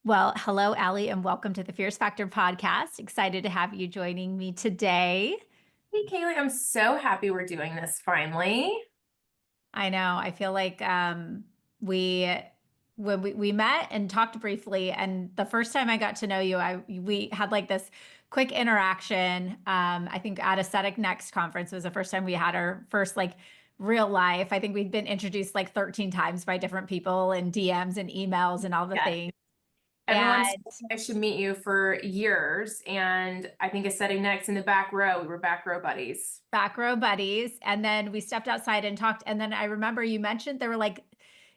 Well, hello, Allie, and welcome to the Fierce Factor podcast. Excited to have you joining me today. Hey, Kaylee, I'm so happy we're doing this finally. I know, I feel like we when we met and talked briefly, and the first time I got to know you, I we had like this quick interaction. I think at Aesthetic Next conference was the first time we had our first like real life. I think we'd been introduced like 13 times by different people and DMs and emails and all the Yeah. things. Everyone And said I should meet you for years, and I think it's sitting next in the back row. We were back row buddies. back row buddies. And then we stepped outside and talked. And then I remember you mentioned there were like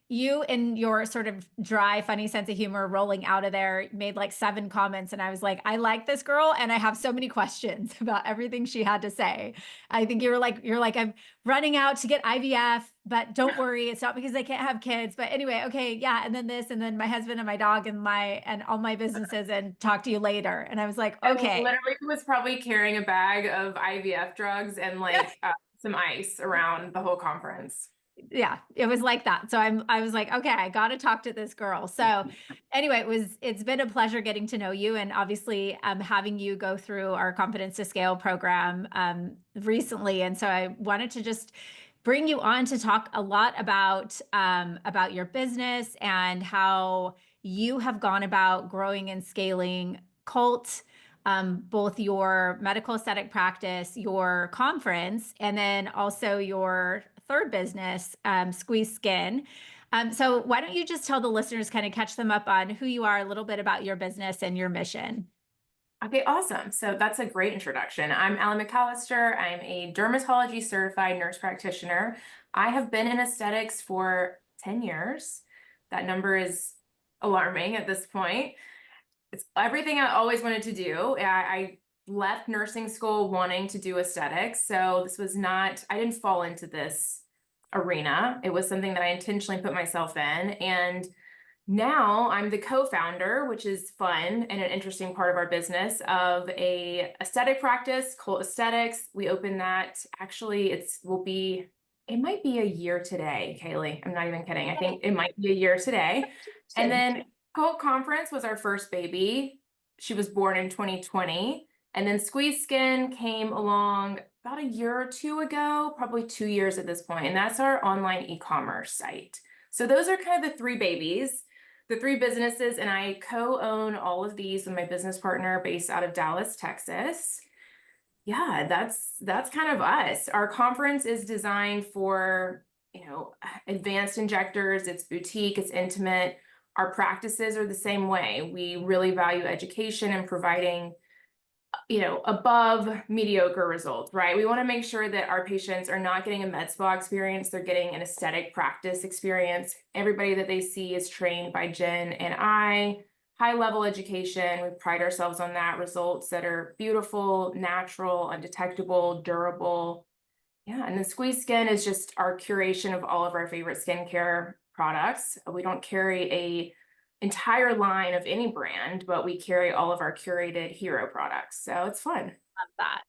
you and your sort of dry, funny sense of humor rolling out of there made like 7 comments. And I was like, I like this girl. And I have so many questions about everything she had to say. I think you're like, I'm running out to get IVF, but don't worry. It's not because I can't have kids. But anyway, okay. Yeah. And then this, and then my husband and my dog and all my businesses and talk to you later. And I was like, I okay. literally was probably carrying a bag of IVF drugs and like some ice around the whole conference. Yeah, it was like that. So I was like, okay, I got to talk to this girl. So anyway, it's been a pleasure getting to know you and obviously having you go through our Confidence to Scale program recently. And so I wanted to just bring you on to talk a lot about your business and how you have gone about growing and scaling Cult, both your medical aesthetic practice, your conference, and then also your third business, Squeeze Skin. So why don't you just tell the listeners, kind of catch them up on who you are, a little bit about your business and your mission? Okay, awesome. So that's a great introduction. I'm Allie McAllister. I'm a dermatology certified nurse practitioner. I have been in aesthetics for 10 years. That number is alarming at this point. It's everything I always wanted to do. I left nursing school wanting to do aesthetics. So this was not, I didn't fall into this arena. It was something that I intentionally put myself in. And now I'm the co-founder, which is fun and an interesting part of our business, of a aesthetic practice called Aesthetics. We opened that, actually it might be a year today, Kaylee. I'm not even kidding. I think it might be a year today. And then Cult Conference was our first baby. She was born in 2020. And then Squeeze Skin came along about a year or two ago, probably 2 years at this point. And that's our online e-commerce site. So those are kind of the three babies, the three businesses, and I co-own all of these with my business partner based out of Dallas, Texas. Yeah, that's kind of us. Our conference is designed for, advanced injectors. It's boutique, it's intimate. Our practices are the same way. We really value education and providing, above mediocre results, right? We want to make sure that our patients are not getting a med spa experience, they're getting an aesthetic practice experience. Everybody that they see is trained by Jen and I. High level education. We pride ourselves on that. Results that are beautiful, natural, undetectable, durable. Yeah, and then Squeeze Skin is just our curation of all of our favorite skincare products. We don't carry a entire line of any brand, but we carry all of our curated hero products. So it's fun. Love that.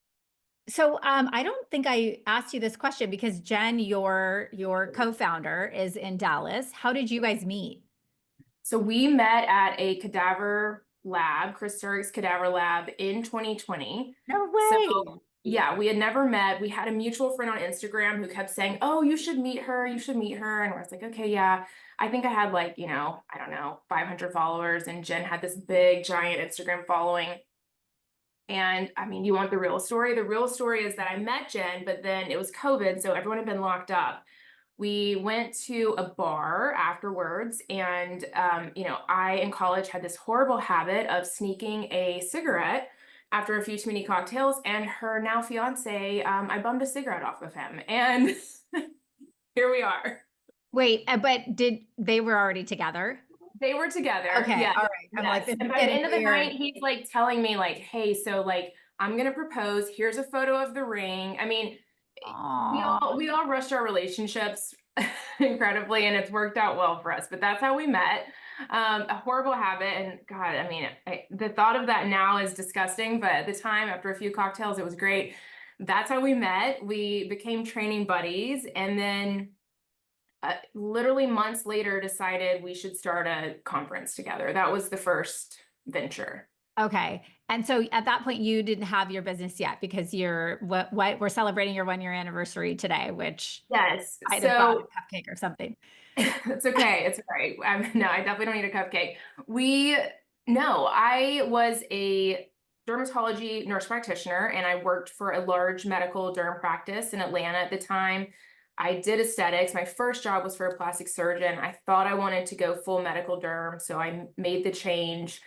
So I don't think I asked you this question because Jen, your co-founder, is in Dallas. How did you guys meet? So we met at a cadaver lab, Chris Turk's cadaver lab in 2020. No So way. yeah, we had never met. We had a mutual friend on Instagram who kept saying, "Oh, you should meet her. You should meet her." And I was like, "Okay, yeah." I think I had like, I don't know, 500 followers, and Jen had this big, giant Instagram following. And I mean, you want the real story? The real story is that I met Jen, but then it was COVID, so everyone had been locked up. We went to a bar afterwards, and I in college had this horrible habit of sneaking a cigarette after a few too many cocktails, and her now fiance, I bummed a cigarette off of him, and here we are. Wait, but did they were already together? They were together. Okay, Yes, all right. I'm like, yes. this And is by the getting end of the weird. night, he's like telling me like, "Hey, so like I'm gonna propose. Here's a photo of the ring." I mean, we Aw. all we all rushed our relationships incredibly, and it's worked out well for us. But that's how we met. A horrible habit, and God, I mean, the thought of that now is disgusting. But at the time, after a few cocktails, it was great. That's how we met. We became training buddies, and then literally months later decided we should start a conference together. That was the first venture. Okay. And so at that point, you didn't have your business yet because what we're celebrating your 1 year anniversary today, which Yes. I'd have brought a So cupcake or something. it's okay. It's all right. No, I definitely don't need a cupcake. No, I was a dermatology nurse practitioner and I worked for a large medical derm practice in Atlanta at the time. I did aesthetics. My first job was for a plastic surgeon. I thought I wanted to go full medical derm, so I made the change.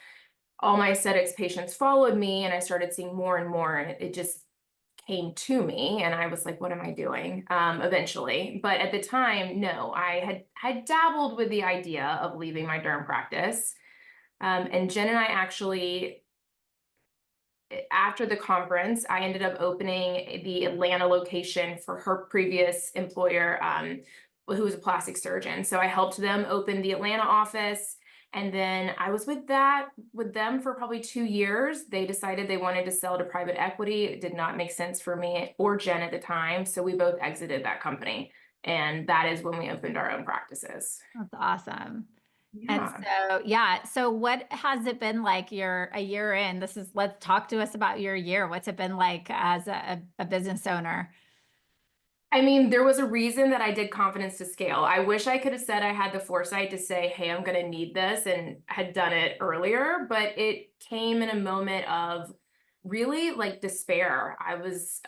All my aesthetics patients followed me and I started seeing more and more, and it just came to me and I was like, what am I doing? Eventually. But at the time, no, I had dabbled with the idea of leaving my derm practice. And Jen and I actually, after the conference, I ended up opening the Atlanta location for her previous employer, who was a plastic surgeon. So I helped them open the Atlanta office. And then I was with them for probably 2 years. They decided they wanted to sell to private equity. It did not make sense for me or Jen at the time. So we both exited that company. And that is when we opened our own practices. That's awesome. And Yeah. so, yeah. So what has it been like? You're a year in. Let's talk to us about your year. What's it been like as a business owner? I mean, there was a reason that I did confidence to scale. I wish I could have said I had the foresight to say, hey, I'm going to need this and had done it earlier, but it came in a moment of really like despair. I was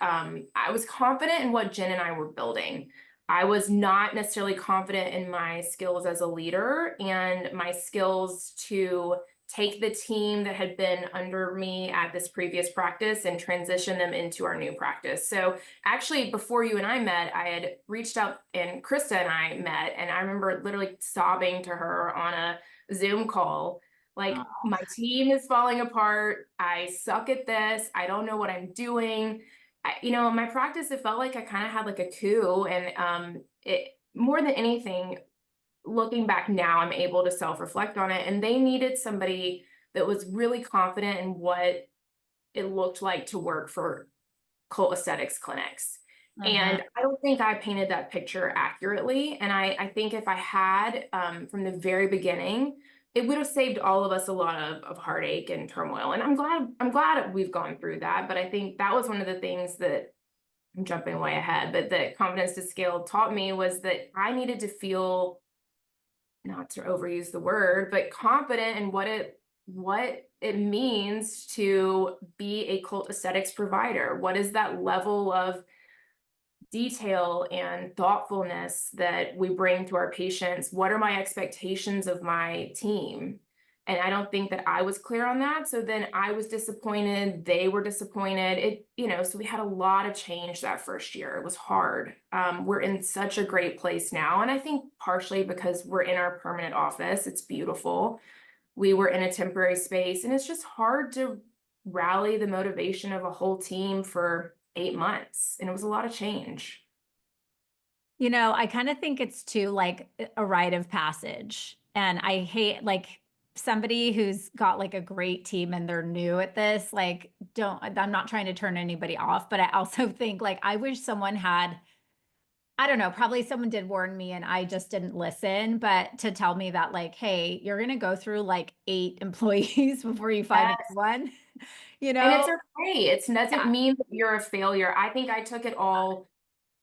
confident in what Jen and I were building. I was not necessarily confident in my skills as a leader and my skills to take the team that had been under me at this previous practice and transition them into our new practice. So actually, before you and I met, I had reached out and Krista and I met, and I remember literally sobbing to her on a Zoom call. Like, my team is falling apart. I suck at this. I don't know what I'm doing. My practice, it felt like I kind of had like a coup. And it more than anything, looking back now, I'm able to self-reflect on it. And they needed somebody that was really confident in what it looked like to work for cult aesthetics clinics. Uh-huh. And I don't think I painted that picture accurately. And I think if I had, from the very beginning, it would have saved all of us a lot of heartache and turmoil. And I'm glad we've gone through that. But I think that was one of the things that I'm jumping way ahead, but that confidence to scale taught me was that I needed to feel, not to overuse the word, but confident in what it means to be a cult aesthetics provider. What is that level of detail and thoughtfulness that we bring to our patients? What are my expectations of my team? And I don't think that I was clear on that. So then I was disappointed. They were disappointed. So we had a lot of change that first year. It was hard. We're in such a great place now. And I think partially because we're in our permanent office, it's beautiful. We were in a temporary space, and it's just hard to rally the motivation of a whole team for 8 months. And it was a lot of change. I kind of think it's too like a rite of passage. And I hate like somebody who's got like a great team and they're new at this, like, I'm not trying to turn anybody off, but I also think like I wish someone had, I don't know, probably someone did warn me and I just didn't listen, but to tell me that like, hey, you're going to go through like 8 employees before you find a good Yes. one, And it's okay. It doesn't Yeah. mean that you're a failure. I think I took it all,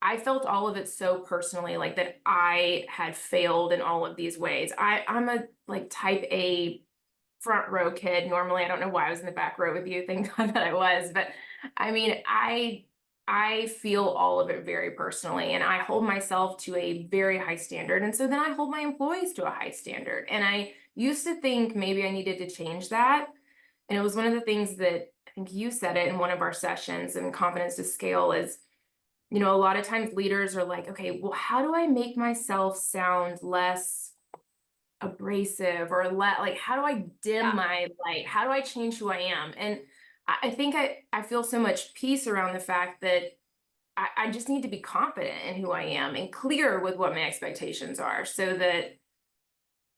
I felt all of it so personally, like that I had failed in all of these ways. I'm a like type A front row kid. Normally, I don't know why I was in the back row with you. Thank God that I was. But I mean, I feel all of it very personally, and I hold myself to a very high standard. And so then I hold my employees to a high standard. And I used to think maybe I needed to change that. And it was one of the things that I think you said it in one of our sessions in Confidence to Scale is, a lot of times leaders are like, okay, well, how do I make myself sound less abrasive or like, how do I dim Yeah. my light? How do I change who I am? And I think I feel so much peace around the fact that I just need to be confident in who I am and clear with what my expectations are so that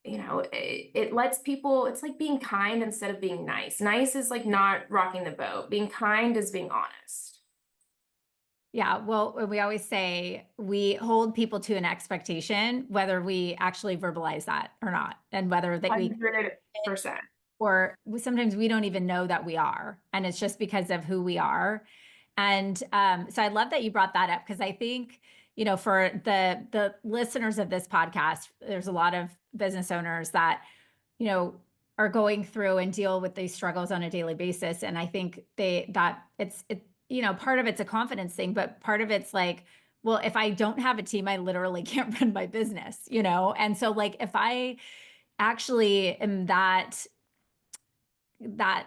it lets people, it's like being kind instead of being nice. Nice is like not rocking the boat. Being kind is being honest. Yeah. Well, we always say we hold people to an expectation, whether we actually verbalize that or not, and whether that we 100%. or sometimes we don't even know that we are, and it's just because of who we are. And so I love that you brought that up, because I think, for the listeners of this podcast, there's a lot of business owners that, you know, are going through and deal with these struggles on a daily basis. And I think part of it's a confidence thing, but part of it's like, well, if I don't have a team, I literally can't run my business, And so like, if I actually am that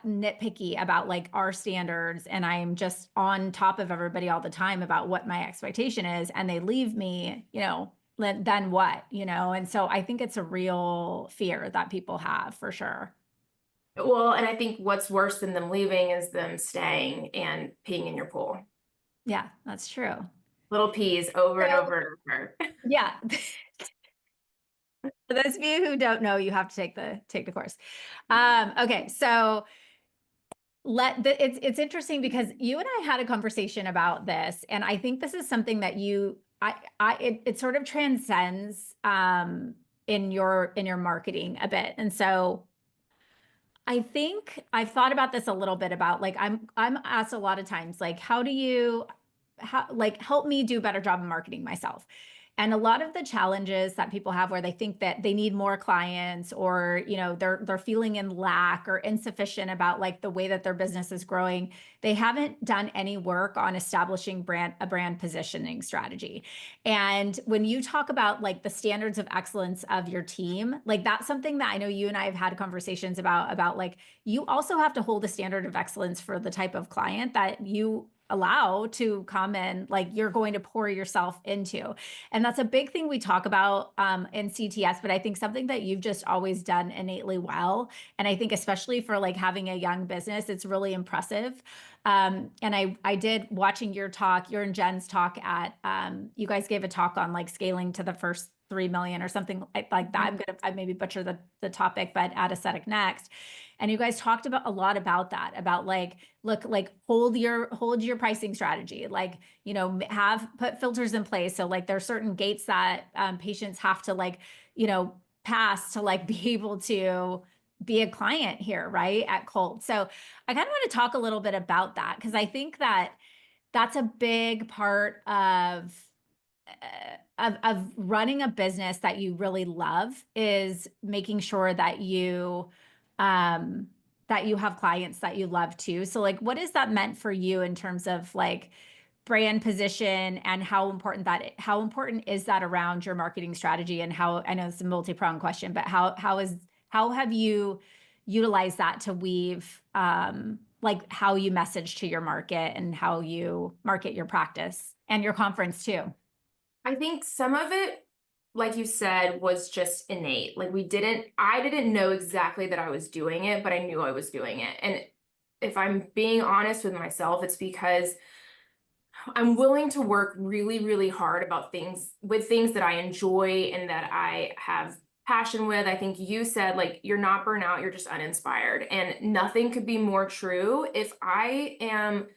nitpicky about like our standards, and I'm just on top of everybody all the time about what my expectation is, and they leave me, then what, And so I think it's a real fear that people have, for sure. Well, and I think what's worse than them leaving is them staying and peeing in your pool. Yeah, that's true. Little peas over and So, over and over. yeah. For those of you who don't know, you have to take the course. Okay, so it's interesting because you and I had a conversation about this, and I think this is something that it sort of transcends in your marketing a bit. And so I think I've thought about this a little bit about, like, I'm asked a lot of times, like, help me do a better job of marketing myself. And a lot of the challenges that people have, where they think that they need more clients, or they're feeling in lack or insufficient about like the way that their business is growing, they haven't done any work on establishing a brand positioning strategy. And when you talk about like the standards of excellence of your team, like that's something that I know you and I have had conversations about like, you also have to hold a standard of excellence for the type of client that you allow to come in, like you're going to pour yourself into. And that's a big thing we talk about in CTS, but I think something that you've just always done innately well. And I think especially for like having a young business, it's really impressive. And I did, watching your and Jen's talk at, you guys gave a talk on like scaling to the first 3 million or something like that. I maybe butcher the topic, but at Aesthetic Next. And you guys talked about a lot about that, about like, look, like hold your pricing strategy, like, put filters in place. So like there's certain gates that patients have to like, pass to like be able to be a client here, right, at Cult. So I kind of want to talk a little bit about that, because I think that that's a big part of running a business that you really love, is making sure that you have clients that you love too. So like, what is that meant for you in terms of like brand position, and how important is that around your marketing strategy? And how, I know it's a multi-pronged question, but how have you utilized that to weave like how you message to your market and how you market your practice and your conference too? I think some of it, like you said, was just innate. Like I didn't know exactly that I was doing it, but I knew I was doing it. And if I'm being honest with myself, it's because I'm willing to work really, really hard about things that I enjoy and that I have passion with. I think you said, like, you're not burnout, you're just uninspired. And nothing could be more true. If I am,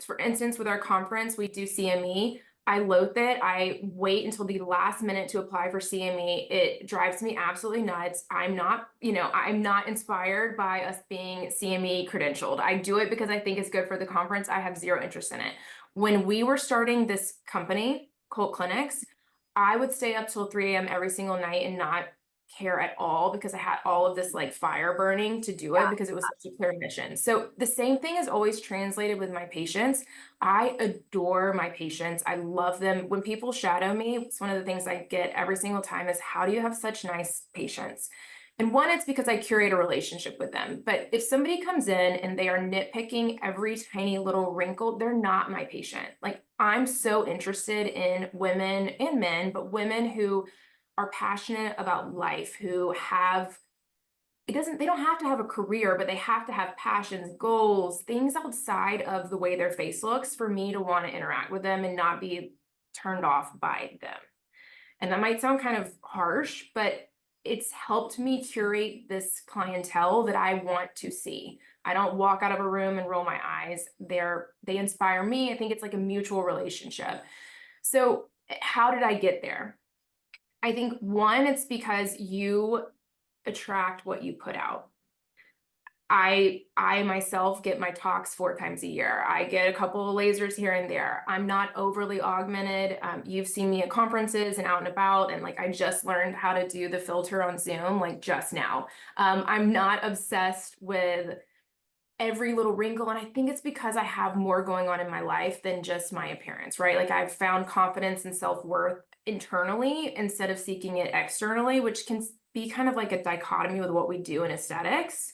for instance, with our conference, we do CME. I loathe it. I wait until the last minute to apply for CME. It drives me absolutely nuts. I'm not inspired by us being CME credentialed. I do it because I think it's good for the conference. I have zero interest in it. When we were starting this company, Cult Clinics, I would stay up till 3 a.m. every single night and not care at all, because I had all of this like fire burning to do it, because it was such a clear mission. So the same thing is always translated with my patients. I adore my patients. I love them. When people shadow me, it's one of the things I get every single time is, how do you have such nice patients? And one, it's because I curate a relationship with them. But if somebody comes in and they are nitpicking every tiny little wrinkle, they're not my patient. Like, I'm so interested in women and men, but women who are passionate about life, who have, they don't have to have a career, but they have to have passions, goals, things outside of the way their face looks for me to want to interact with them and not be turned off by them. And that might sound kind of harsh, but it's helped me curate this clientele that I want to see. I don't walk out of a room and roll my eyes. They inspire me. I think it's like a mutual relationship. So how did I get there? I think one, it's because you attract what you put out. I myself get my talks 4 times a year. I get a couple of lasers here and there. I'm not overly augmented. You've seen me at conferences and out and about, and like I just learned how to do the filter on Zoom like just now. I'm not obsessed with every little wrinkle, and I think it's because I have more going on in my life than just my appearance, right? Like I've found confidence and self-worth internally instead of seeking it externally, which can be kind of like a dichotomy with what we do in aesthetics.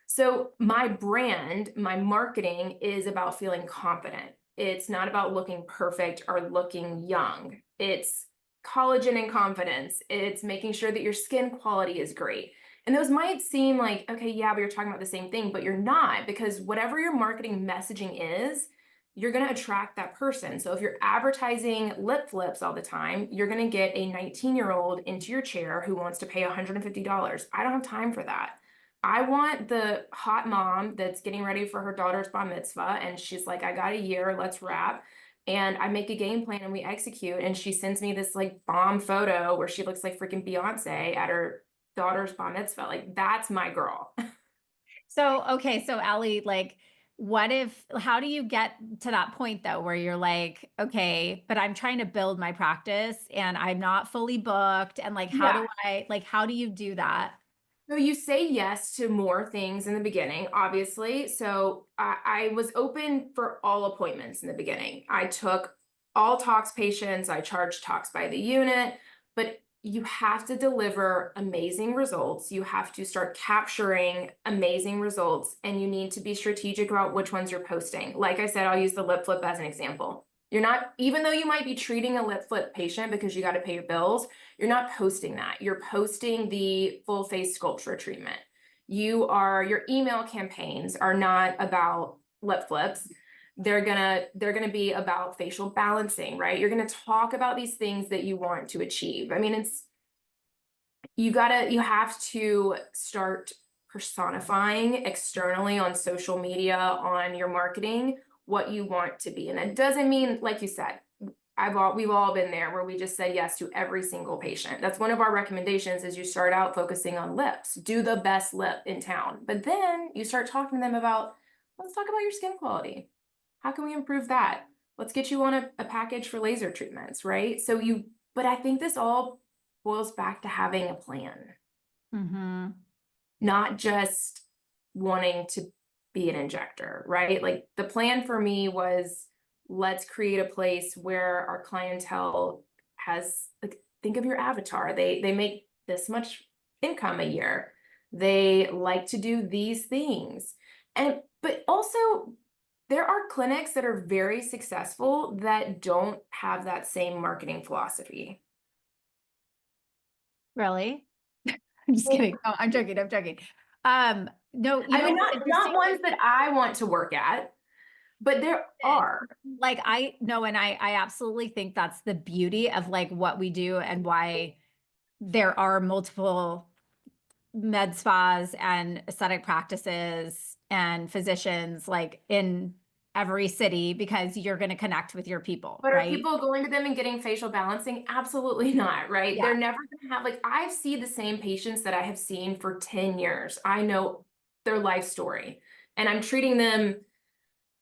So my brand, my marketing is about feeling confident. It's not about looking perfect or looking young. It's collagen and confidence. It's making sure that your skin quality is great. And those might seem like, okay, yeah, but you're talking about the same thing, but you're not, because whatever your marketing messaging is, you're going to attract that person. So if you're advertising lip flips all the time, you're going to get a 19-year-old into your chair who wants to pay $150. I don't have time for that. I want the hot mom that's getting ready for her daughter's bar mitzvah, and she's like, I got a year, let's wrap. And I make a game plan and we execute. And she sends me this like bomb photo where she looks like freaking Beyonce at her daughter's bar mitzvah. Like, that's my girl. So, okay, so Allie, like, how do you get to that point though, where you're like, okay, but I'm trying to build my practice and I'm not fully booked. And like, Yeah. how do you do that? So you say yes to more things in the beginning, obviously. So I was open for all appointments in the beginning. I took all tox patients. I charged tox by the unit, but you have to deliver amazing results. You have to start capturing amazing results, and you need to be strategic about which ones you're posting. Like I said, I'll use the lip flip as an example. You're not, even though you might be treating a lip flip patient because you got to pay your bills, you're not posting that. You're posting the full face sculpture treatment. Your email campaigns are not about lip flips. They're gonna be about facial balancing, right? You're gonna talk about these things that you want to achieve. I mean, you have to start personifying externally on social media, on your marketing, what you want to be. And that doesn't mean, like you said, we've all been there where we just said yes to every single patient. That's one of our recommendations, is you start out focusing on lips, do the best lip in town. But then you start talking to them about, let's talk about your skin quality. How can we improve that? Let's get you on a package for laser treatments, right? But I think this all boils back to having a plan, Mm-hmm. not just wanting to be an injector, right? Like the plan for me was, let's create a place where our clientele has, like, think of your avatar. They make this much income a year. They like to do these things. But also there are clinics that are very successful that don't have that same marketing philosophy. Really? I'm just kidding. No, I'm joking. I'm joking. No, I mean, what's not interesting? ones that I want to work at, but there are. Like I know, and I absolutely think that's the beauty of like what we do and why there are multiple med spas and aesthetic practices and physicians like in every city, because you're going to connect with your people, But are right? people going to them and getting facial balancing? Absolutely not, right? Yeah. They're never going to have, like, I see the same patients that I have seen for 10 years. I know their life story, and I'm treating them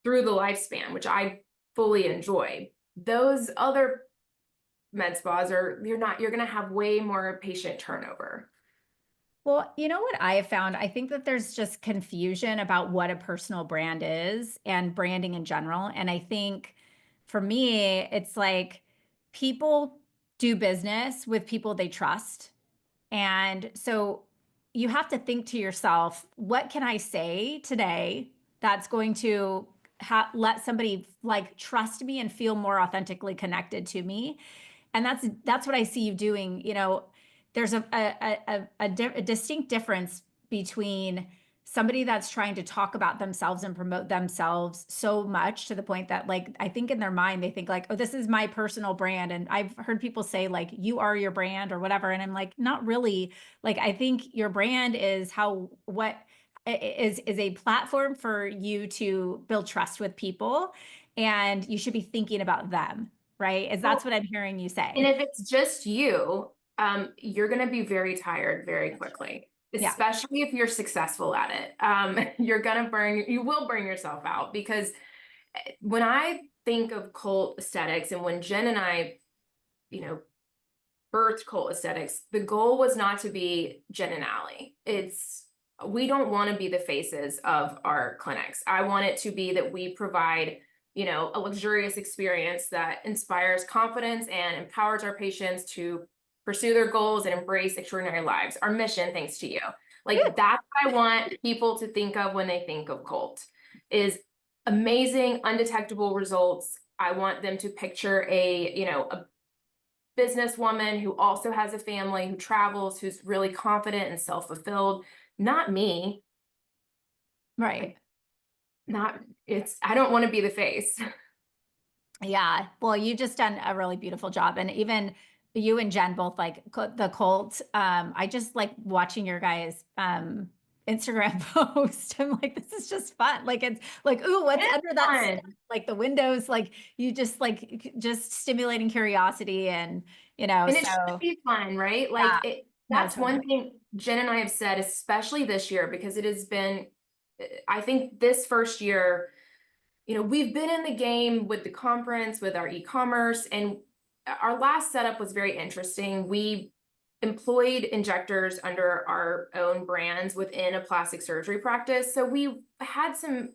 through the lifespan, which I fully enjoy. Those other med spas you're going to have way more patient turnover. Well, you know what I have found? I think that there's just confusion about what a personal brand is and branding in general. And I think for me, it's like people do business with people they trust. And so you have to think to yourself, what can I say today that's going to let somebody like trust me and feel more authentically connected to me? And that's what I see you doing. There's a distinct difference between somebody that's trying to talk about themselves and promote themselves so much to the point that like I think in their mind they think like, oh, this is my personal brand. And I've heard people say like you are your brand or whatever. And I'm like, not really. Like I think your brand is how what is a platform for you to build trust with people. And you should be thinking about them, right? Is that's Well, what I'm hearing you and say. if it's just you, you're going to be very tired very quickly, Yeah. especially if you're successful at it. You will burn yourself out because when I think of cult aesthetics and when Jen and I, you know, birthed cult aesthetics, the goal was not to be Jen and Allie. We don't want to be the faces of our clinics. I want it to be that we provide, a luxurious experience that inspires confidence and empowers our patients to pursue their goals and embrace extraordinary lives. Our mission, thanks to you. Like that's what I want people to think of when they think of cult is amazing, undetectable results. I want them to picture a businesswoman who also has a family, who travels, who's really confident and self-fulfilled. Not me. Right. I don't want to be the face. Yeah. Well, you just done a really beautiful job. And even you and Jen both like the cult. I just like watching your guys' Instagram post. I'm like, this is just fun. Like it's like, ooh, what's It's under that fun. stuff? Like the windows, like you just stimulating curiosity and And it should so be fun, right? yeah, no, That's totally. one thing Jen and I have said, especially this year, because it has been, I think this first year, we've been in the game with the conference, with our e-commerce, and our last setup was very interesting. We employed injectors under our own brands within a plastic surgery practice. So we had some,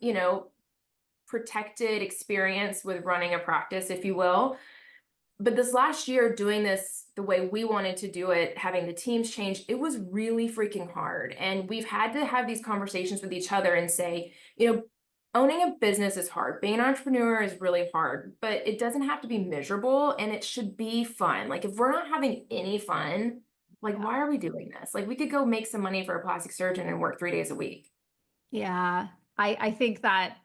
protected experience with running a practice, if you will. But this last year, doing this the way we wanted to do it, having the teams change, it was really freaking hard. And we've had to have these conversations with each other and say, owning a business is hard. Being an entrepreneur is really hard, but it doesn't have to be miserable and it should be fun. Like if we're not having any fun, like why are we doing this? Like we could go make some money for a plastic surgeon and work 3 days a week. Yeah. I think that,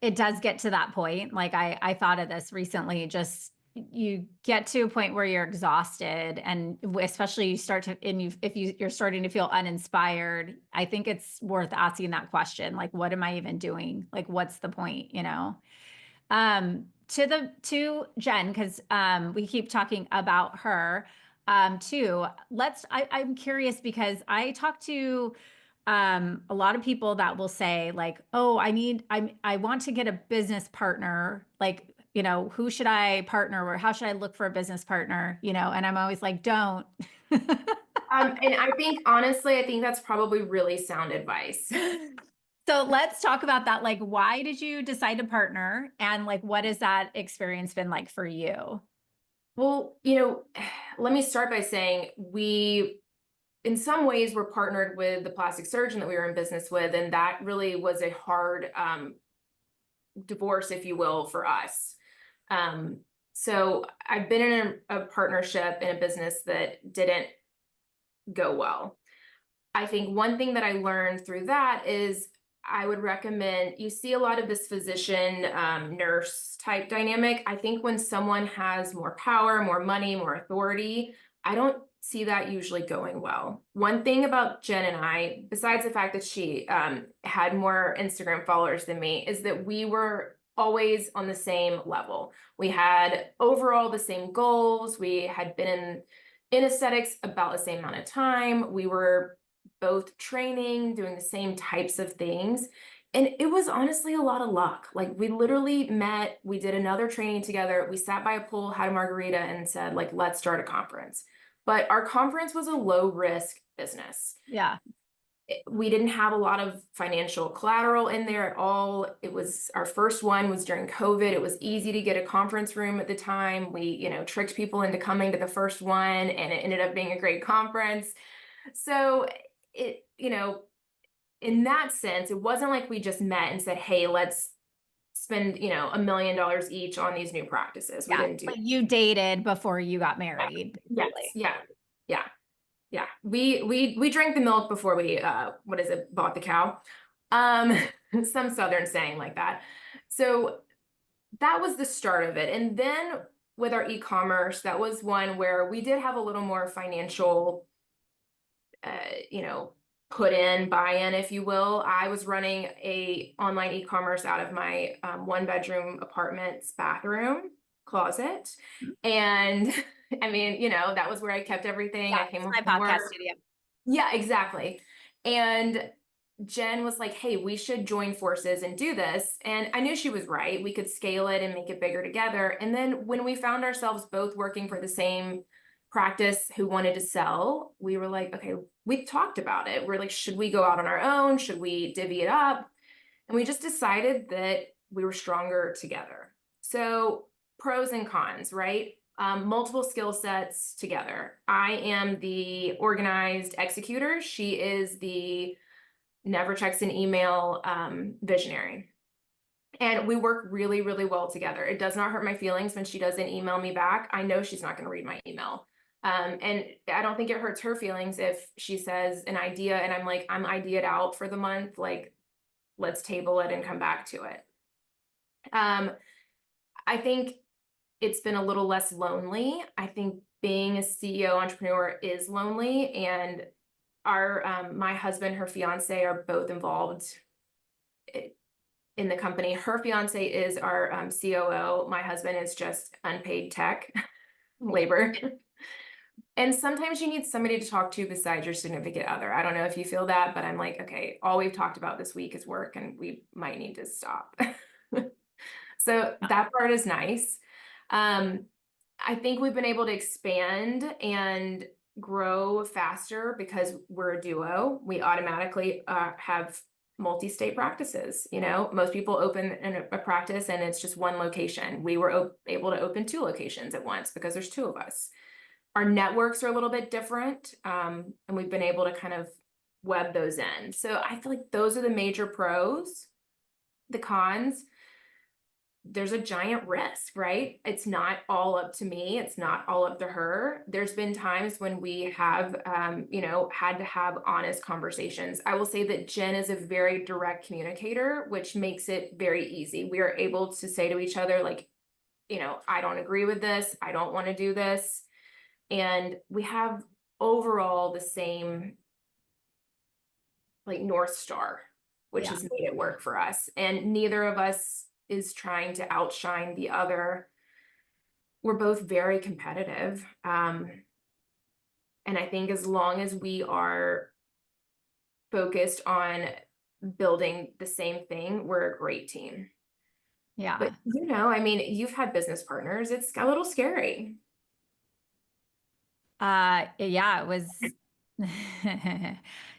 it does get to that point. Like I thought of this recently, just you get to a point where you're exhausted and especially you start to, and you're starting to feel uninspired, I think it's worth asking that question. Like, what am I even doing? Like, what's the point? To Jen, because we keep talking about her too. I'm curious because I talk to a lot of people that will say like, oh, I want to get a business partner. Like, who should I partner or how should I look for a business partner? And I'm always like, don't. And I think that's probably really sound advice. So let's talk about that. Like, why did you decide to partner? And like, what has that experience been like for you? Well, let me start by saying in some ways, were partnered with the plastic surgeon that we were in business with, and that really was a hard divorce, if you will, for us. So I've been in a partnership in a business that didn't go well. I think one thing that I learned through that is I would recommend you see a lot of this physician nurse type dynamic. I think when someone has more power, more money, more authority, I don't see that usually going well. One thing about Jen and I, besides the fact that she had more Instagram followers than me, is that we were always on the same level. We had overall the same goals. We had been in aesthetics about the same amount of time. We were both training, doing the same types of things. And it was honestly a lot of luck. Like we literally met, we did another training together. We sat by a pool, had a margarita and said like, let's start a conference. But our conference was a low risk business. Yeah. We didn't have a lot of financial collateral in there at all. It was our first one was during COVID. It was easy to get a conference room at the time. We, tricked people into coming to the first one and it ended up being a great conference. So it, in that sense, it wasn't like we just met and said, hey, let's spend, $1 million each on these new practices. We Yeah. didn't do But you dated before you got married, Yes. basically. Yeah. Yeah. Yeah, we drank the milk before we what is it, bought the cow. Um, some Southern saying like that. So that was the start of it. And then with our e-commerce, that was one where we did have a little more financial, you know, put in, buy-in, if you will. I was running a online e-commerce out of my 1-bedroom apartment's bathroom closet. And I mean, you know, that was where I kept everything. Yeah, I came it's home my from podcast work. studio. Yeah, exactly. And Jen was like, hey, we should join forces and do this. And I knew she was right. We could scale it and make it bigger together. And then when we found ourselves both working for the same practice who wanted to sell, we were like, okay, we talked about it. We're like, should we go out on our own? Should we divvy it up? And we just decided that we were stronger together. So pros and cons, right? Multiple skill sets together. I am the organized executor. She is the never checks an email visionary. And we work really, really well together. It does not hurt my feelings when she doesn't email me back. I know she's not going to read my email. And I don't think it hurts her feelings if she says an idea and I'm like, I'm ideaed out for the month. Like, let's table it and come back to it. I think it's been a little less lonely. I think being a CEO entrepreneur is lonely, and our my husband, her fiance are both involved in the company. Her fiance is our COO. My husband is just unpaid tech labor. And sometimes you need somebody to talk to besides your significant other. I don't know if you feel that, but I'm like, okay, all we've talked about this week is work and we might need to stop. So that part is nice. I think we've been able to expand and grow faster because we're a duo. We automatically have multi-state practices. You know, most people open a practice and it's just one location. We were able to open 2 locations at once because there's 2 of us. Our networks are a little bit different, and we've been able to kind of web those in. So I feel like those are the major pros. The cons, there's a giant risk, right? It's not all up to me. It's not all up to her. There's been times when we have, you know, had to have honest conversations. I will say that Jen is a very direct communicator, which makes it very easy. We are able to say to each other, like, you know, I don't agree with this. I don't want to do this. And we have overall the same, like, North Star, which Yeah. has made it work for us. And neither of us is trying to outshine the other. We're both very competitive. And I think as long as we are focused on building the same thing, we're a great team. Yeah. But, you know, I mean, you've had business partners. It's a little scary. Yeah, it was.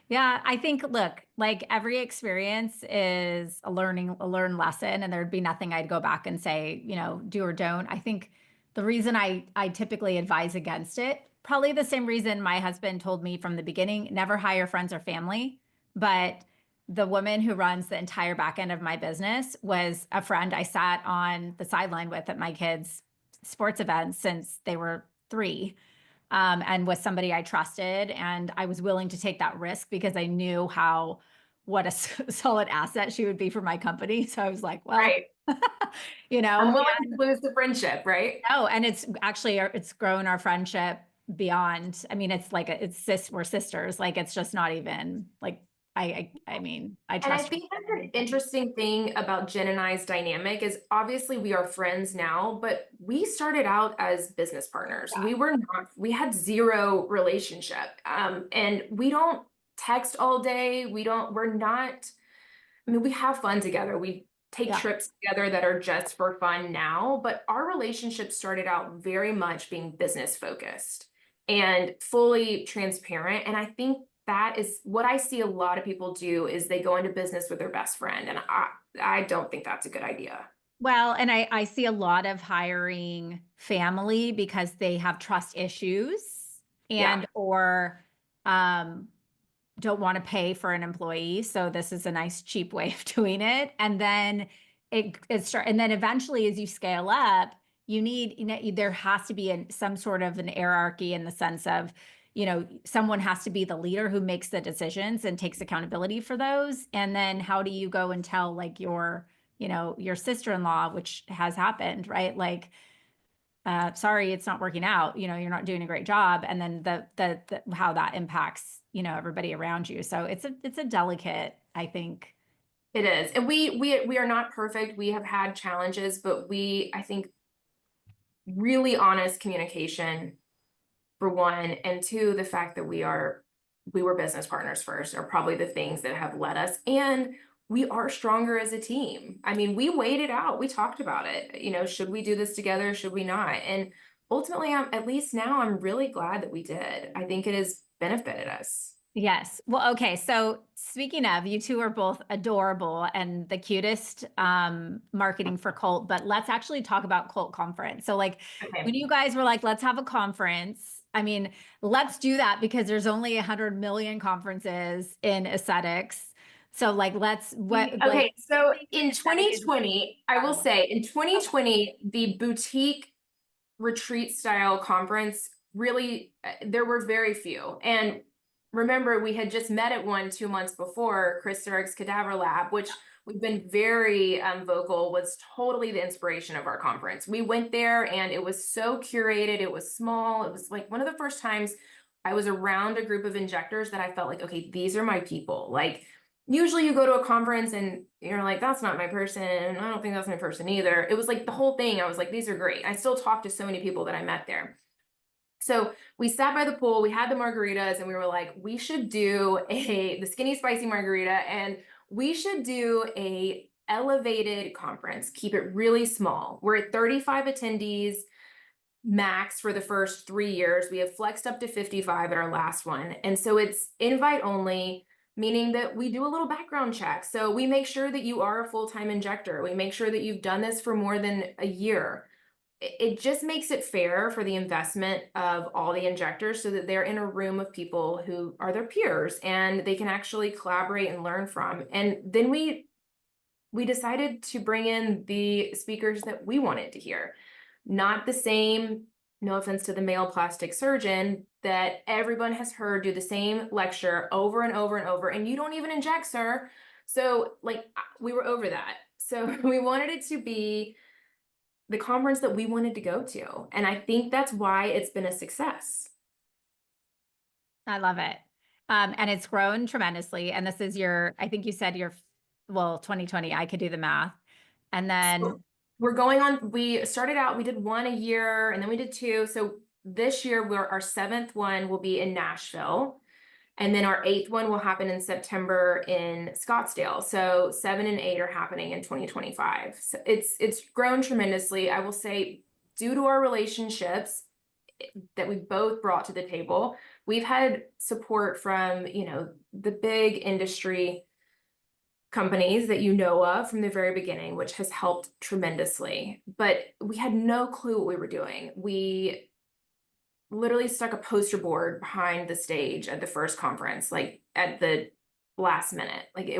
Yeah, I think, look, like every experience is a learned lesson, and there'd be nothing I'd go back and say, you know, do or don't. I think the reason I typically advise against it, probably the same reason my husband told me from the beginning, never hire friends or family. But the woman who runs the entire back end of my business was a friend I sat on the sideline with at my kids' sports events since they were 3, and was somebody I trusted. And I was willing to take that risk because I knew what a solid asset she would be for my company. So I was like, well, Right. you know, I'm willing to lose the friendship, right? no, and it's actually, it's grown our friendship beyond. I mean, it's like, we're sisters. Like, it's just not even like, I mean, I And I trust her. think that's an interesting thing about Jen and I's dynamic is obviously we are friends now, but we started out as business partners. Yeah. We had 0 relationship. And we don't text all day. I mean, we have fun together. We take Yeah. trips together that are just for fun now, but our relationship started out very much being business focused and fully transparent. And I think that is what I see a lot of people do is they go into business with their best friend. And I don't think that's a good idea. Well, and I see a lot of hiring family because they have trust issues Yeah. and or um, don't want to pay for an employee. So this is a nice cheap way of doing it. And then and then eventually as you scale up, you know, there has to be some sort of an hierarchy in the sense of, someone has to be the leader who makes the decisions and takes accountability for those. And then how do you go and tell like your sister-in-law, which has happened, right? Like, sorry, it's not working out. You're not doing a great job. And then the how that impacts, everybody around you. So it's a delicate, I think. It is. And we are not perfect. We have had challenges, but I think really honest communication for one, and two, the fact that we were business partners first are probably the things that have led us. And we are stronger as a team. I mean, we weighed it out. We talked about it. Should we do this together? Should we not? And ultimately, at least now, I'm really glad that we did. I think it has benefited us. Yes. Well, okay. So speaking of, you two are both adorable and the cutest marketing for Cult, but let's actually talk about Cult Conference. So like when Okay. you guys were like, let's have a conference, I mean, let's do that because there's only 100 million conferences in aesthetics. So like, Okay, so in aesthetic is 2020, I will say in 2020, the boutique retreat style conference really, there were very few. And remember, we had just met at one 2 months before, Chris Durrick's Cadaver Lab, which we've been very vocal, was totally the inspiration of our conference. We went there and it was so curated. It was small. It was like one of the first times I was around a group of injectors that I felt like, okay, these are my people. Like usually you go to a conference and you're like, that's not my person. I don't think that's my person either. It was like the whole thing. I was like, these are great. I still talk to so many people that I met there. So we sat by the pool, we had the margaritas, and we were like, we should do the skinny spicy margarita, and we should do a elevated conference, keep it really small. We're at 35 attendees max for the first 3 years. We have flexed up to 55 at our last one. And so it's invite only, meaning that we do a little background check. So we make sure that you are a full-time injector. We make sure that you've done this for more than a year. It just makes it fair for the investment of all the injectors so that they're in a room of people who are their peers and they can actually collaborate and learn from. And then we decided to bring in the speakers that we wanted to hear. Not the same, no offense to the male plastic surgeon, that everyone has heard do the same lecture over and over and over, and you don't even inject, sir. So like we were over that. So we wanted it to be the conference that we wanted to go to. And I think that's why it's been a success. I love it. And it's grown tremendously. And this is I think you said well, 2020, I could do the math. And then So we started out, we did one a year and then we did two. So this year, our seventh one will be in Nashville. And then our eighth one will happen in September in Scottsdale. So 7 and 8 are happening in 2025. So it's grown tremendously. I will say, due to our relationships that we both brought to the table, we've had support from, the big industry companies that you know of from the very beginning, which has helped tremendously. But we had no clue what we were doing. We literally stuck a poster board behind the stage at the first conference, like at the last minute. Like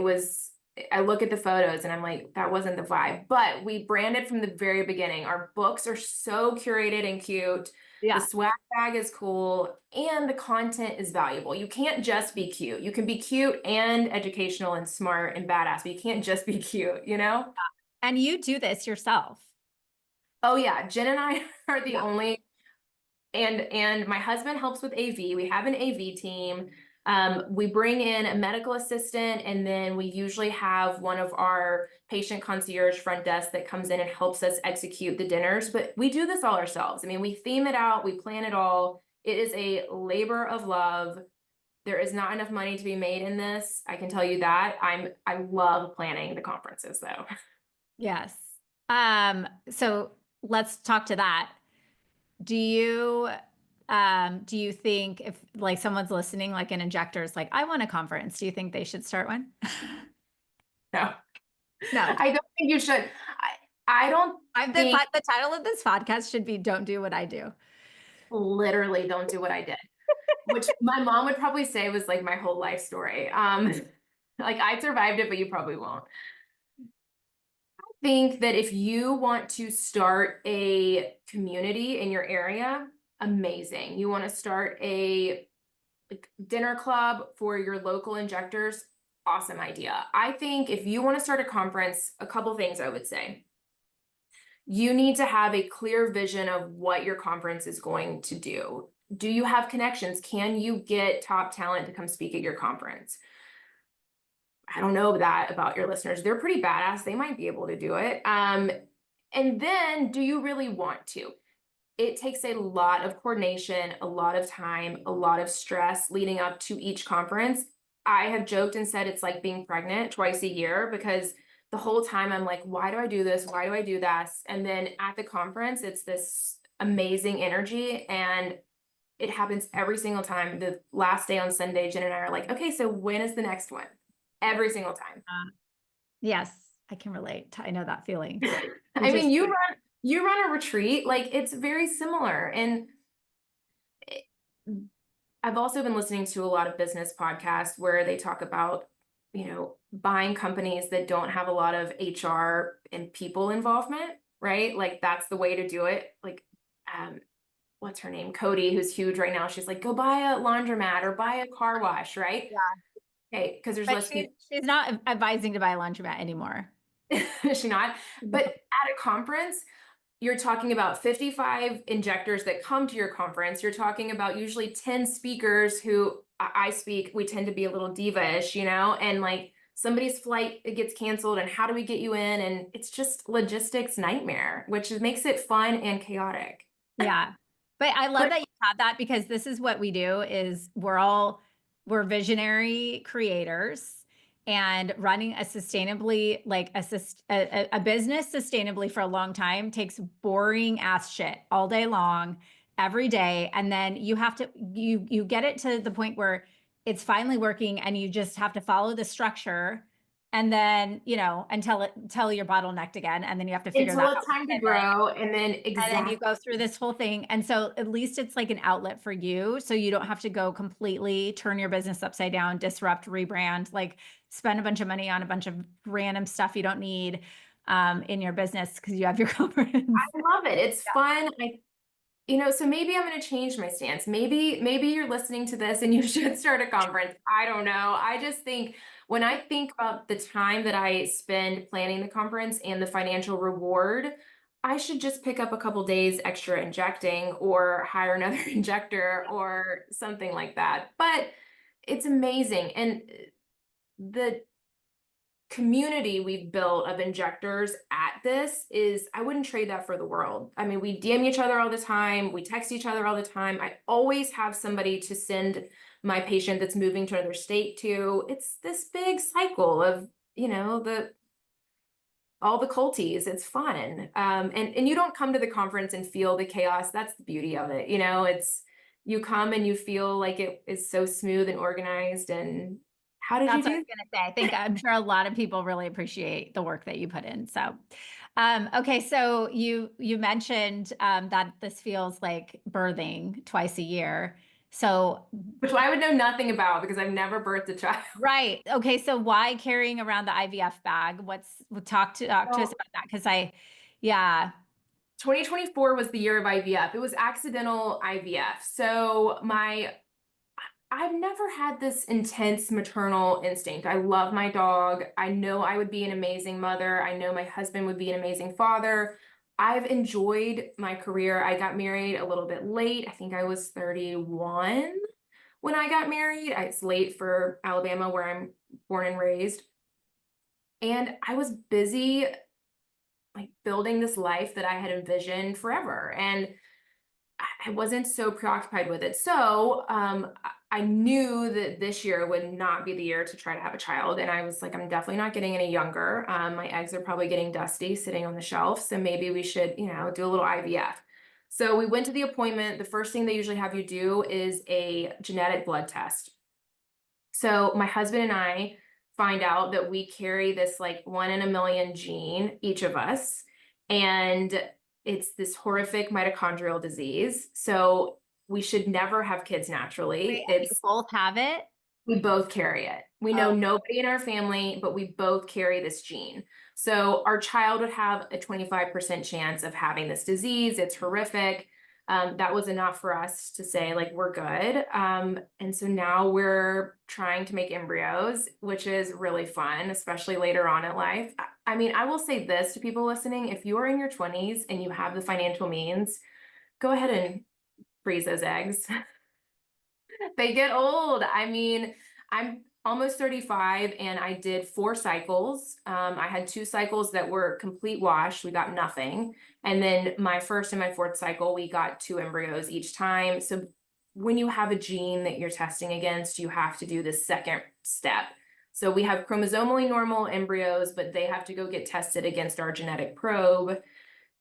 I look at the photos and I'm like, that wasn't the vibe. But we branded from the very beginning. Our books are so curated and cute. The swag bag is cool and the content is valuable. You can't just be cute. You can be cute and educational and smart and badass, but you can't just be cute, And you do this yourself. Oh yeah, Jen and I are the only. And my husband helps with AV. We have an AV team. We bring in a medical assistant, and then we usually have one of our patient concierge front desk that comes in and helps us execute the dinners. But we do this all ourselves. I mean, we theme it out, we plan it all. It is a labor of love. There is not enough money to be made in this. I can tell you that. I love planning the conferences though. Yes. So let's talk to that. Do you think if like someone's listening, like an injector is like, I want a conference, do you think they should start one? No, No. I don't think you should. I don't think The title of this podcast should be Don't Do What I Do. literally don't do what I did, which my mom would probably say was like my whole life story. Like I survived it, but you probably won't. I think that if you want to start a community in your area, amazing. You want to start a like dinner club for your local injectors, awesome idea. I think if you want to start a conference, a couple things I would say. You need to have a clear vision of what your conference is going to do. Do you have connections? Can you get top talent to come speak at your conference? I don't know that about your listeners. They're pretty badass. They might be able to do it. And then do you really want to? It takes a lot of coordination, a lot of time, a lot of stress leading up to each conference. I have joked and said it's like being pregnant twice a year because the whole time I'm like, why do I do this? Why do I do that? And then at the conference, it's this amazing energy and it happens every single time. The last day on Sunday, Jen and I are like, okay, so when is the next one? Every single time. Yes, I can relate. I know that feeling. I mean, you run a retreat, like it's very similar. And I've also been listening to a lot of business podcasts where they talk about, buying companies that don't have a lot of HR and people involvement, right? Like that's the way to do it. Like, what's her name? Cody, who's huge right now. She's like, go buy a laundromat or buy a car wash, right? Yeah. Okay, because there's But less people. she's not advising to buy a laundromat anymore. Is she not? But at a conference, you're talking about 55 injectors that come to your conference. You're talking about usually 10 speakers who I speak, we tend to be a little diva-ish, and like somebody's flight it gets canceled and how do we get you in? And it's just logistics nightmare, which makes it fun and chaotic. Yeah. But I love But that you have that because this is what we do is we're visionary creators and running a sustainably like a business sustainably for a long time takes boring ass shit all day long every day and then you have to you get it to the point where it's finally working and you just have to follow the structure and then until you're bottlenecked again and then you have to figure until that it's out time to grow and then and then you exactly. go through this whole thing. And so at least it's like an outlet for you. So you don't have to go completely turn your business upside down, disrupt, rebrand, like spend a bunch of money on a bunch of random stuff you don't need in your business because you have your conference. I love it. It's Yeah. fun. So maybe I'm going to change my stance. Maybe you're listening to this and you should start a conference. I don't know. I just think when I think about the time that I spend planning the conference and the financial reward, I should just pick up a couple days extra injecting or hire another injector or something like that. But it's amazing. And the community we've built of injectors at this is I wouldn't trade that for the world. I mean, we DM each other all the time, we text each other all the time. I always have somebody to send my patient that's moving to another state to. It's this big cycle of, the all the culties. It's fun. And you don't come to the conference and feel the chaos. That's the beauty of it. It's you come and you feel like it is so smooth and organized. And how did you That's what I do? was going to say. I'm sure a lot of people really appreciate the work that you put in. So, okay. So you mentioned that this feels like birthing twice a year. So Which I would know nothing about because I've never birthed a child. right. Okay. So why carrying around the IVF bag? Talk to us Well, about that. Yeah. 2024 was the year of IVF. It was accidental IVF. So I've never had this intense maternal instinct. I love my dog. I know I would be an amazing mother. I know my husband would be an amazing father. I've enjoyed my career. I got married a little bit late. I think I was 31 when I got married. It's late for Alabama, where I'm born and raised. And I was busy like building this life that I had envisioned forever. And I wasn't so preoccupied with it. So I knew that this year would not be the year to try to have a child. And I was like, I'm definitely not getting any younger. My eggs are probably getting dusty sitting on the shelf. So maybe we should, do a little IVF. So we went to the appointment. The first thing they usually have you do is a genetic blood test. So my husband and I find out that we carry this like 1 in a million gene, each of us. And it's this horrific mitochondrial disease. So we should never have kids naturally. Wait, and you both have it? We both carry it. We know Oh, nobody in our family, but we both carry this gene. So our child would have a 25% chance of having this disease. It's horrific. That was enough for us to say like we're good. And so now we're trying to make embryos, which is really fun, especially later on in life. I mean, I will say this to people listening, if you are in your 20s and you have the financial means, go ahead and freeze those eggs. They get old. I mean, I'm almost 35 and I did 4 cycles. I had 2 cycles that were complete wash. We got nothing. And then my first and my fourth cycle, we got 2 embryos each time. So when you have a gene that you're testing against, you have to do the second step. So we have chromosomally normal embryos, but they have to go get tested against our genetic probe.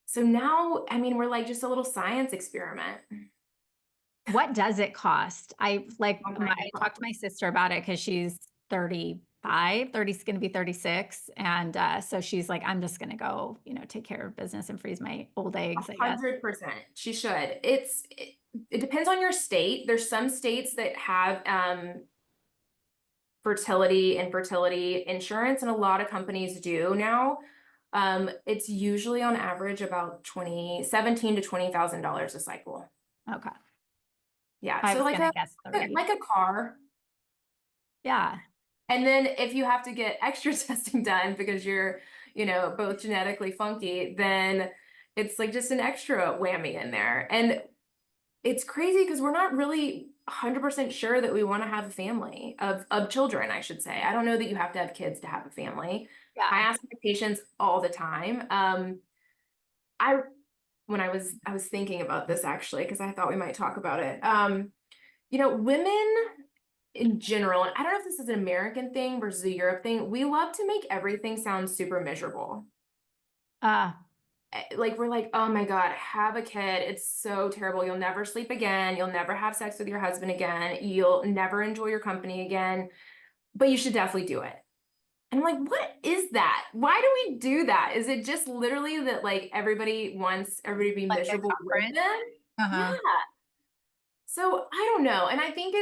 So now, I mean, we're like just a little science experiment. What does it cost? Oh my I talked to my sister about it because she's 35, 30 is going to be 36. And so she's like, I'm just going to go, take care of business and freeze my old eggs, I guess. 100%. She should. It depends on your state. There's some states that have fertility and fertility insurance, and a lot of companies do now. It's usually on average about 17 to $20,000 a cycle. Okay. Yeah. I So was like going to guess 30. like a car. Yeah. And then if you have to get extra testing done because you're, both genetically funky, then it's like just an extra whammy in there. And it's crazy because we're not really 100% sure that we want to have a family of children, I should say. I don't know that you have to have kids to have a family. I Yeah. ask my patients all the time. I I was thinking about this actually because I thought we might talk about it. Women in general, and I don't know if this is an American thing versus a Europe thing, we love to make everything sound super miserable. Uh, Like we're like, oh my God, have a kid. It's so terrible. You'll never sleep again. You'll never have sex with your husband again. You'll never enjoy your company again, but you should definitely do it. And I'm like, what is that? Why do we do that? Is it just literally that like everybody wants everybody to be like a miserable with conference. them? Yeah. Uh-huh. So I don't know. And I think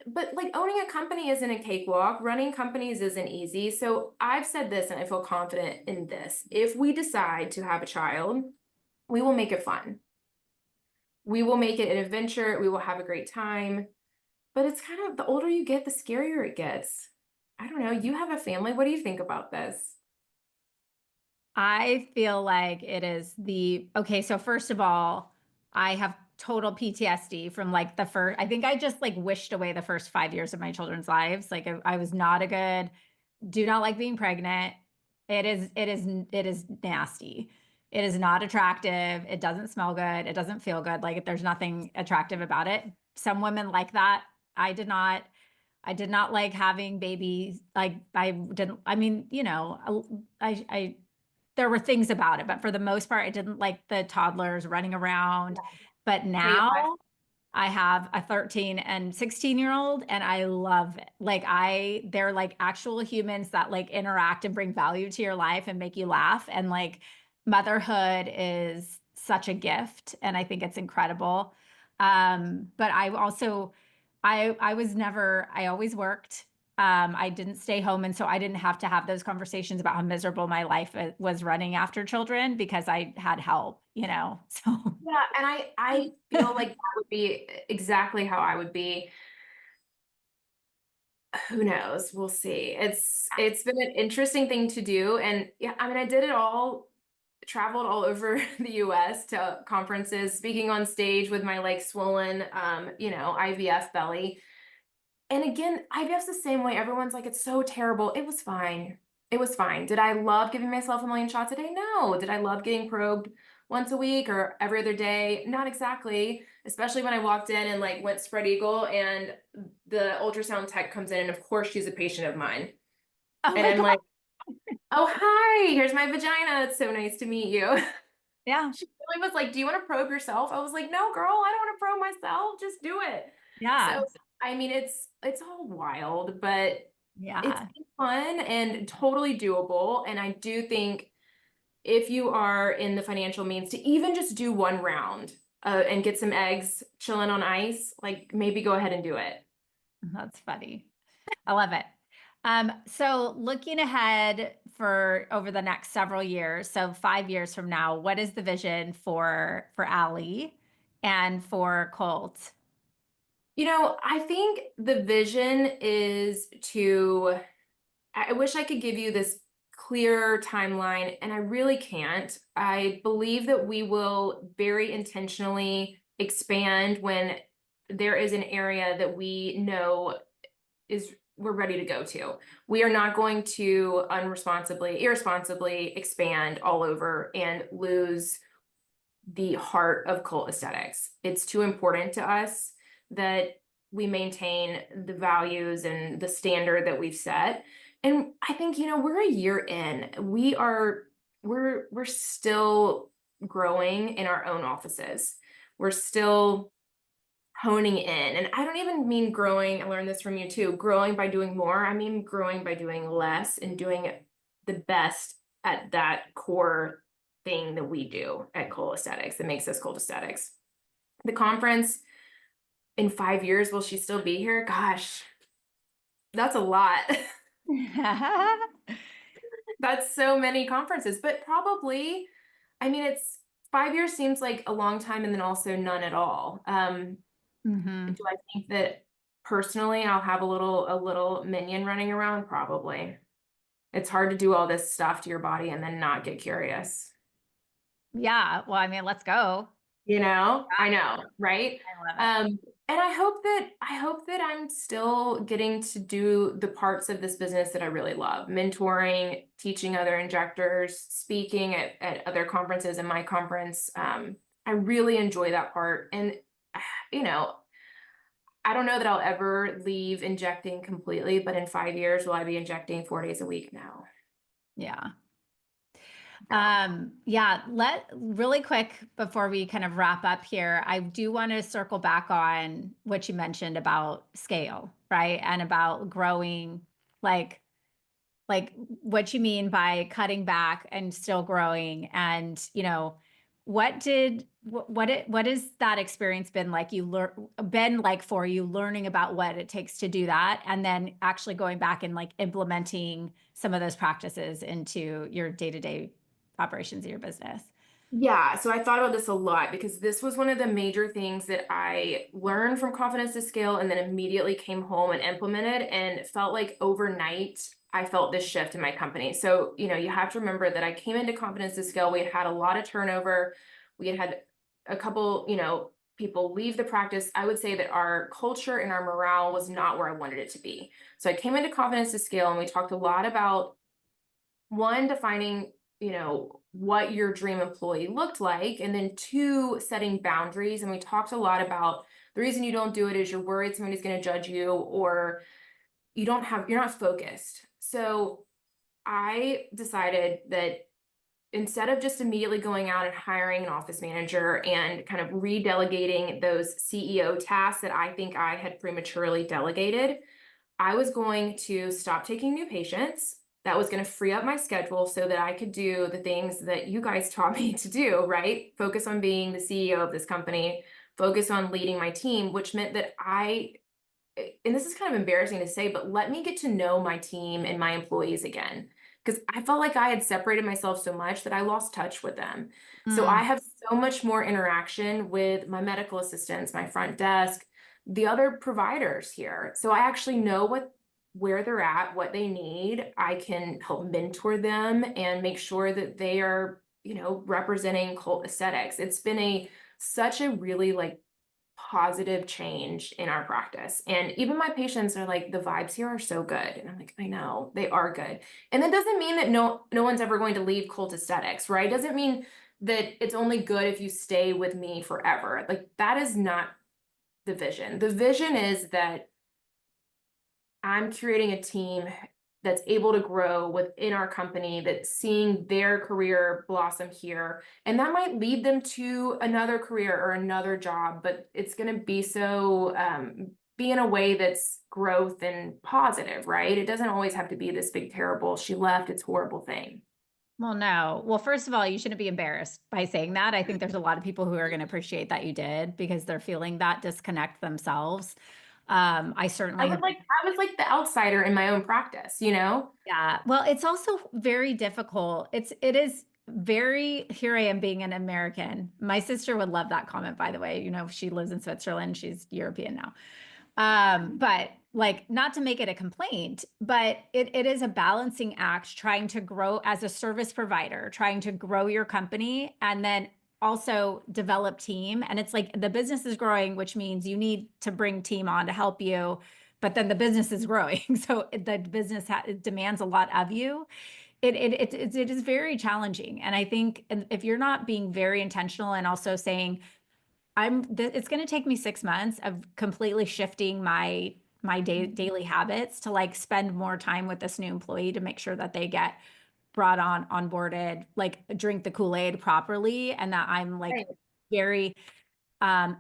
but like owning a company isn't a cakewalk. Running companies isn't easy. So I've said this and I feel confident in this. If we decide to have a child, we will make it fun. We will make it an adventure. We will have a great time. But it's kind of the older you get, the scarier it gets. I don't know. You have a family. What do you think about this? I feel like okay, so first of all, I have total PTSD from like I think I just like wished away the first 5 years of my children's lives. Like I was not do not like being pregnant. It is nasty. It is not attractive. It doesn't smell good. It doesn't feel good. Like there's nothing attractive about it. Some women like that. I did not. I did not like having babies. Like I didn't, I mean, I there were things about it, but for the most part, I didn't like the toddlers running around. But Chaos. now I have a 13 and 16-year-old and I love it. They're like actual humans that like interact and bring value to your life and make you laugh. And like motherhood is such a gift. And I think it's incredible. But I always worked. I didn't stay home. And so I didn't have to have those conversations about how miserable my life was running after children because I had help, So Yeah, and I feel like that would be exactly how I would be. Who knows? We'll see. It's been an interesting thing to do. And yeah, I mean, I did it all, traveled all over the US to conferences, speaking on stage with my like swollen IVF belly. And again, IVF's the same way. Everyone's like, it's so terrible. It was fine. It was fine. Did I love giving myself a million shots a day? No. Did I love getting probed once a week or every other day? Not exactly. Especially when I walked in and like went spread eagle and the ultrasound tech comes in and of course she's a patient of mine. oh And my I'm God. like, oh, hi, here's my vagina. It's so nice to meet you. Yeah. She really was like, do you want to probe yourself? I was like, no, girl, I don't want to probe myself. Just do it. So, Yeah. I mean, it's all wild, but it's Yeah. fun and totally doable. And I do think if you are in the financial means to even just do one round and get some eggs chilling on ice, like maybe go ahead and do it. That's funny. I love it. So looking ahead for over the next several years, so 5 years from now, what is the vision for Allie? and for Colt? I think the vision is to, I wish I could give you this clear timeline, and I really can't. I believe that we will very intentionally expand when there is an area that we know is we're ready to go to. We are not going to irresponsibly expand all over and lose the heart of cult aesthetics. It's too important to us that we maintain the values and the standard that we've set. And I think, we're a year in. We're still growing in our own offices. We're still honing in. And I don't even mean growing, I learned this from you too, growing by doing more. I mean growing by doing less and doing the best at that core thing that we do at Cult Aesthetics that makes us Cult Aesthetics. The conference in 5 years, will she still be here? Gosh, that's a lot. That's so many conferences, but probably, it's 5 years seems like a long time and then also none at all. Mhm. Do I think that personally I'll have a little minion running around? Probably. It's hard to do all this stuff to your body and then not get curious. Yeah, well, I mean, let's go. I know, right? I love it. And I hope that I'm still getting to do the parts of this business that I really love, mentoring, teaching other injectors, speaking at other conferences and my conference. I really enjoy that part. And, you know, I don't know that I'll ever leave injecting completely, but in 5 years, will I be injecting 4 days a week now? Yeah. Yeah. Yeah, really quick before we kind of wrap up here, I do want to circle back on what you mentioned about scale, right? And about growing, like like what you mean by cutting back and still growing. And what is that experience been like? Been like for you, learning about what it takes to do that, and then actually going back and like implementing some of those practices into your day-to-day operations of your business. Yeah, so I thought about this a lot because this was one of the major things that I learned from Confidence to Scale and then immediately came home and implemented, and felt like overnight I felt this shift in my company. So, you have to remember that I came into Confidence to Scale, we had had a lot of turnover. We had had a couple, people leave the practice. I would say that our culture and our morale was not where I wanted it to be. So I came into Confidence to Scale and we talked a lot about one, defining, what your dream employee looked like, and then two, setting boundaries. And we talked a lot about the reason you don't do it is you're worried somebody's going to judge you, or you're not focused. So I decided that instead of just immediately going out and hiring an office manager and kind of redelegating those CEO tasks that I think I had prematurely delegated, I was going to stop taking new patients. That was going to free up my schedule so that I could do the things that you guys taught me to do, right? Focus on being the CEO of this company, focus on leading my team, which meant that and this is kind of embarrassing to say, but let me get to know my team and my employees again. Because I felt like I had separated myself so much that I lost touch with them. So I Mm, have so much more interaction with my medical assistants, my front desk, the other providers here. So I actually know where they're at, what they need. I can help mentor them and make sure that they are, representing cult aesthetics. It's been such a really like positive change in our practice. And even my patients are like, the vibes here are so good. And I'm like, I know they are good. And that doesn't mean that no one's ever going to leave cult aesthetics, right? It doesn't mean that it's only good if you stay with me forever. Like that is not the vision. The vision is that I'm curating a team that's able to grow within our company, that's seeing their career blossom here. And that might lead them to another career or another job, but it's going to be in a way that's growth and positive, right? It doesn't always have to be this big, terrible, she left, it's horrible thing. well, no. Well, first of all, you shouldn't be embarrassed by saying that. I think there's a lot of people who are going to appreciate that you did because they're feeling that disconnect themselves. I certainly have. I was like the outsider in my own practice, you know? Yeah. Well, it's also very difficult. It is here I am being an American. My sister would love that comment, by the way. She lives in Switzerland. She's European now. But like, not to make it a complaint, but it is a balancing act trying to grow as a service provider, trying to grow your company and then also develop team. And it's like the business is growing, which means you need to bring team on to help you. But then the business is growing. So the business it demands a lot of you. It is very challenging. And I think if you're not being very intentional and also saying, it's going to take me 6 months of completely shifting my daily habits to like spend more time with this new employee to make sure that they get brought onboarded, like drink the Kool-Aid properly, and that I'm like Right. very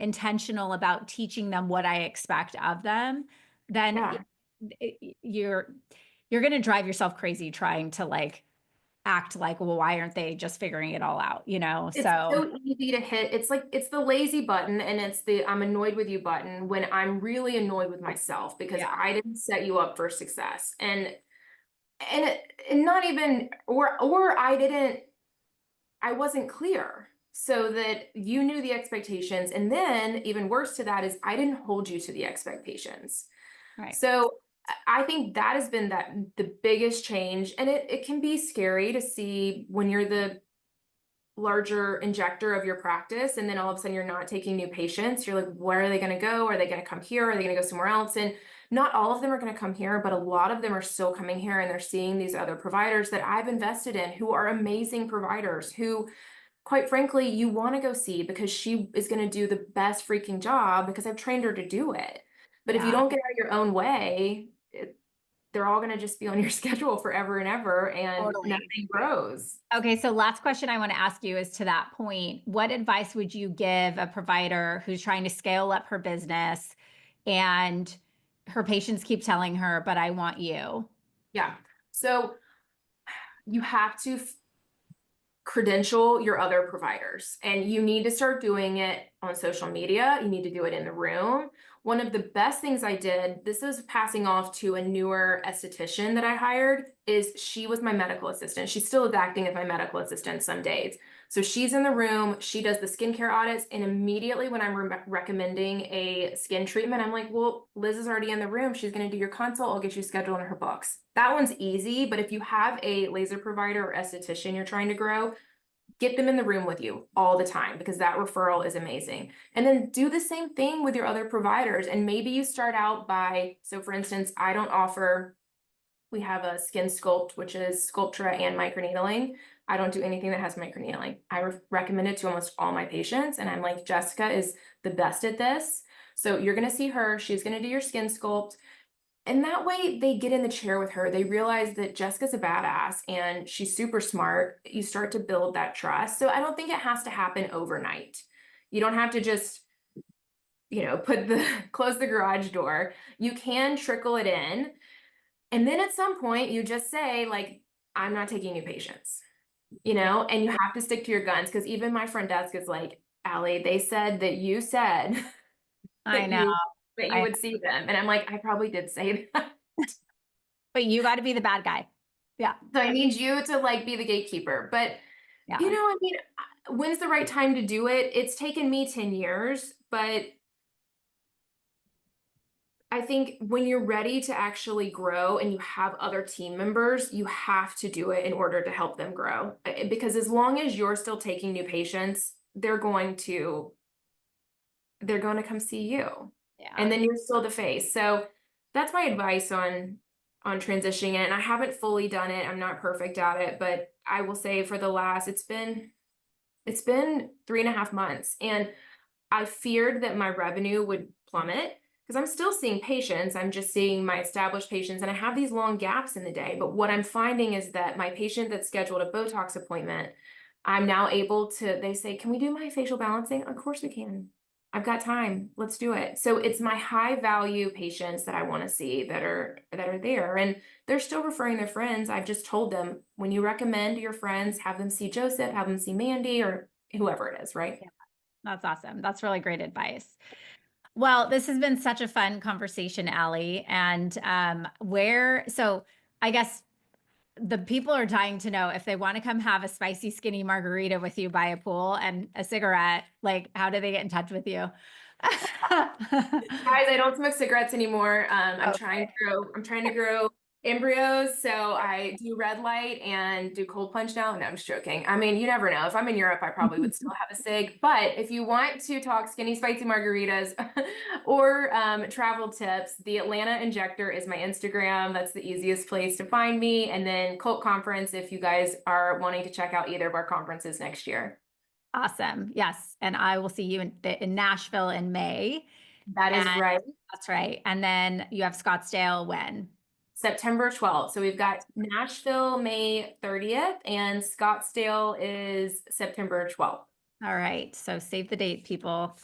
intentional about teaching them what I expect of them, then Yeah. you're going to drive yourself crazy trying to like act like, well, why aren't they just figuring it all out, It's So so easy to hit. It's like it's the lazy button and it's the I'm annoyed with you button when I'm really annoyed with myself because yeah, I didn't set you up for success. And not even or I wasn't clear so that you knew the expectations. And then even worse to that is I didn't hold you to the expectations. right. So I think that has been the biggest change. And it can be scary to see when you're the larger injector of your practice and then all of a sudden you're not taking new patients. You're like, where are they going to go? Are they going to come here? Are they going to go somewhere else? And not all of them are going to come here, but a lot of them are still coming here and they're seeing these other providers that I've invested in who are amazing providers who, quite frankly, you want to go see because she is going to do the best freaking job because I've trained her to do it. But if you Yeah. don't get out of your own way, they're all going to just be on your schedule forever and ever and Totally. nothing grows. Okay, so last question I want to ask you is to that point, what advice would you give a provider who's trying to scale up her business and her patients keep telling her, but I want you? Yeah. So you have to credential your other providers and you need to start doing it on social media. You need to do it in the room. One of the best things I did, this is passing off to a newer esthetician that I hired, is she was my medical assistant. She still is acting as my medical assistant some days. So she's in the room, she does the skincare audits, and immediately when I'm recommending a skin treatment, I'm like, well, Liz is already in the room. She's going to do your consult. I'll get you scheduled in her books. That one's easy, but if you have a laser provider or esthetician you're trying to grow, get them in the room with you all the time because that referral is amazing. And then do the same thing with your other providers. And maybe you start out by, so for instance, we have a skin sculpt, which is Sculptra and microneedling. I don't do anything that has microneedling. I recommend it to almost all my patients. And I'm like, Jessica is the best at this. So you're going to see her. She's going to do your skin sculpt. And that way they get in the chair with her. They realize that Jessica's a badass and she's super smart. You start to build that trust. So I don't think it has to happen overnight. You don't have to just, close the garage door. You can trickle it in. And then at some point you just say, like, I'm not taking new patients, Yeah, and you have to stick to your guns. Cause even my front desk is like, Allie, they said that you said I that know. you I would see them. And I'm like, I probably did say that. But you got to be the bad guy. Yeah. So I need you to like be the gatekeeper. But Yeah. I mean, when's the right time to do it? It's taken me 10 years, but I think when you're ready to actually grow and you have other team members, you have to do it in order to help them grow. Because as long as you're still taking new patients, they're going to come see you. Yeah. And then you're still the face. So that's my advice on transitioning it. And I haven't fully done it. I'm not perfect at it, but I will say for the last it's been 3.5 months. And I feared that my revenue would plummet because I'm still seeing patients. I'm just seeing my established patients and I have these long gaps in the day. But what I'm finding is that my patient that scheduled a Botox appointment, I'm now able to, they say, can we do my facial balancing? Of course we can. I've got time. Let's do it. So it's my high value patients that I want to see that are there. And they're still referring their friends. I've just told them when you recommend your friends, have them see Joseph, have them see Mandy or whoever it is, right? Yeah. That's awesome. That's really great advice. Well, this has been such a fun conversation, Allie. And so I guess the people are dying to know if they want to come have a spicy skinny margarita with you by a pool and a cigarette, like how do they get in touch with you? Guys, I don't smoke cigarettes anymore. Okay. I'm trying to grow embryos. So I do red light and do cold plunge now. No, I'm just joking. I mean, you never know. If I'm in Europe, I probably would still have a cig. But if you want to talk skinny spicy margaritas or travel tips, the Atlanta Injector is my Instagram. That's the easiest place to find me. And then Cult Conference if you guys are wanting to check out either of our conferences next year. Awesome. Yes. And I will see you in Nashville in May. That And is right. that's right. And then you have Scottsdale when? September 12th. So we've got Nashville May 30th and Scottsdale is September 12th. All right. So save the date, people.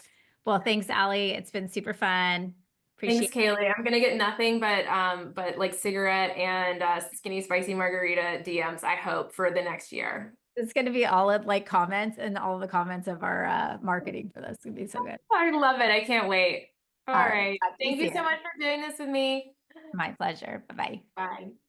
Well, thanks, Allie. It's been super fun. Thanks, Appreciate Kaylee. I'm gonna get nothing but like cigarette and skinny spicy margarita DMs, I hope, for the next year. it's going to be all of like comments and all the comments of our marketing for this. It's going to be so good. I love it. I can't wait. All All right. right. Talk to you Thank you so soon. much for doing this with me. My pleasure. Bye bye. Bye.